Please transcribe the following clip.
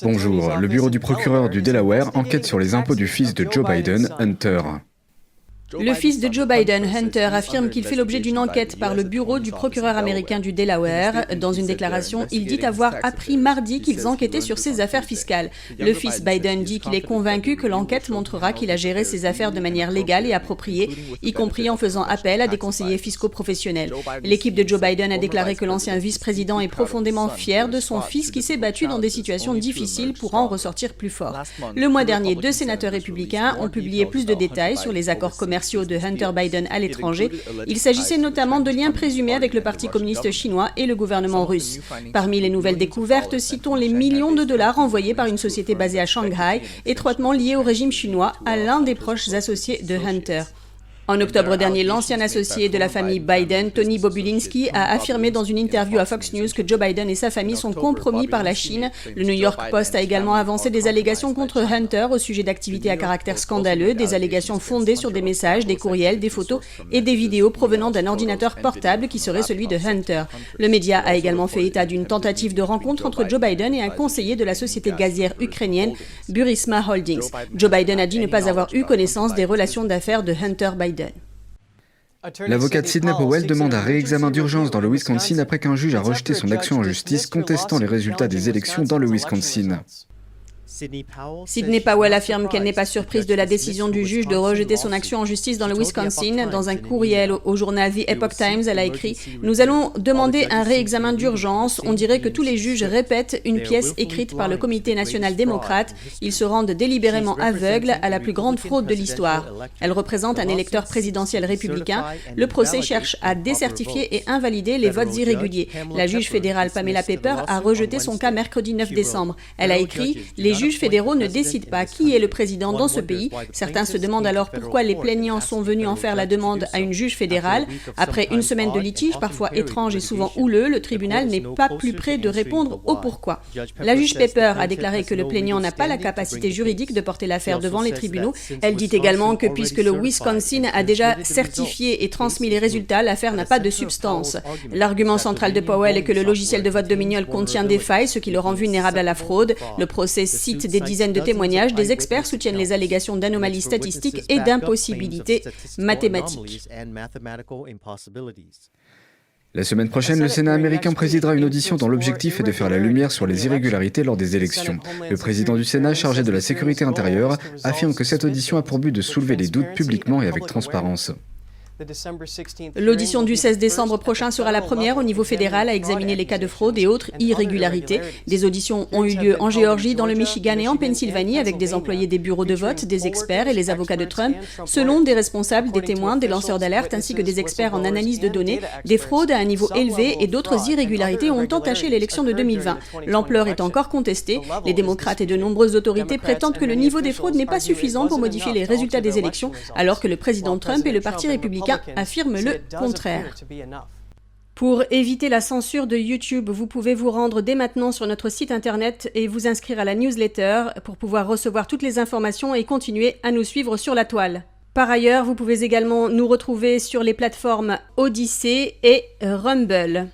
Bonjour, le bureau du procureur du Delaware enquête sur les impôts du fils de Joe Biden, Hunter. Le fils de Joe Biden, Hunter, affirme qu'il fait l'objet d'une enquête par le bureau du procureur américain du Delaware. Dans une déclaration, il dit avoir appris mardi qu'ils enquêtaient sur ses affaires fiscales. Le fils Biden dit qu'il est convaincu que l'enquête montrera qu'il a géré ses affaires de manière légale et appropriée, y compris en faisant appel à des conseillers fiscaux professionnels. L'équipe de Joe Biden a déclaré que l'ancien vice-président est profondément fier de son fils qui s'est battu dans des situations difficiles pour en ressortir plus fort. Le mois dernier, 2 sénateurs républicains ont publié plus de détails sur les accords commerciaux de Hunter Biden à l'étranger. Il s'agissait notamment de liens présumés avec le Parti communiste chinois et le gouvernement russe. Parmi les nouvelles découvertes, citons les millions de dollars envoyés par une société basée à Shanghai, étroitement liée au régime chinois, à l'un des proches associés de Hunter. En octobre dernier, l'ancien associé de la famille Biden, Tony Bobulinski, a affirmé dans une interview à Fox News que Joe Biden et sa famille sont compromis par la Chine. Le New York Post a également avancé des allégations contre Hunter au sujet d'activités à caractère scandaleux, des allégations fondées sur des messages, des courriels, des photos et des vidéos provenant d'un ordinateur portable qui serait celui de Hunter. Le média a également fait état d'une tentative de rencontre entre Joe Biden et un conseiller de la société gazière ukrainienne, Burisma Holdings. Joe Biden a dit ne pas avoir eu connaissance des relations d'affaires de Hunter Biden. L'avocate Sidney Powell demande un réexamen d'urgence dans le Wisconsin après qu'un juge a rejeté son action en justice contestant les résultats des élections dans le Wisconsin. Sidney Powell affirme qu'elle n'est pas surprise de la décision du juge de rejeter son action en justice dans le Wisconsin. Dans un courriel au journal The Epoch Times, elle a écrit « Nous allons demander un réexamen d'urgence. On dirait que tous les juges répètent une pièce écrite par le Comité national démocrate. Ils se rendent délibérément aveugles à la plus grande fraude de l'histoire. » Elle représente un électeur présidentiel républicain. Le procès cherche à décertifier et invalider les votes irréguliers. La juge fédérale Pamela Pepper a rejeté son cas mercredi 9 décembre. Elle a écrit « Les juges fédéraux ne décident pas qui est le président dans ce pays. Certains se demandent alors pourquoi les plaignants sont venus en faire la demande à une juge fédérale. Après une semaine de litige, parfois étrange et souvent houleux, le tribunal n'est pas plus près de répondre au pourquoi. La juge Pepper a déclaré que le plaignant n'a pas la capacité juridique de porter l'affaire devant les tribunaux. Elle dit également que puisque le Wisconsin a déjà certifié et transmis les résultats, l'affaire n'a pas de substance. L'argument central de Powell est que le logiciel de vote Dominion contient des failles, ce qui le rend vulnérable à la fraude. Le procès cite des dizaines de témoignages, des experts soutiennent les allégations d'anomalies statistiques et d'impossibilités mathématiques. La semaine prochaine, le Sénat américain présidera une audition dont l'objectif est de faire la lumière sur les irrégularités lors des élections. Le président du Sénat, chargé de la sécurité intérieure, affirme que cette audition a pour but de soulever les doutes publiquement et avec transparence. L'audition du 16 décembre prochain sera la première au niveau fédéral à examiner les cas de fraude et autres irrégularités. Des auditions ont eu lieu en Géorgie, dans le Michigan et en Pennsylvanie avec des employés des bureaux de vote, des experts et les avocats de Trump. Selon des responsables, des témoins, des lanceurs d'alerte ainsi que des experts en analyse de données, des fraudes à un niveau élevé et d'autres irrégularités ont entaché l'élection de 2020. L'ampleur est encore contestée. Les démocrates et de nombreuses autorités prétendent que le niveau des fraudes n'est pas suffisant pour modifier les résultats des élections, alors que le président Trump et le Parti républicain affirment le contraire. Pour éviter la censure de YouTube, vous pouvez vous rendre dès maintenant sur notre site internet et vous inscrire à la newsletter pour pouvoir recevoir toutes les informations et continuer à nous suivre sur la toile. Par ailleurs, vous pouvez également nous retrouver sur les plateformes Odyssey et Rumble.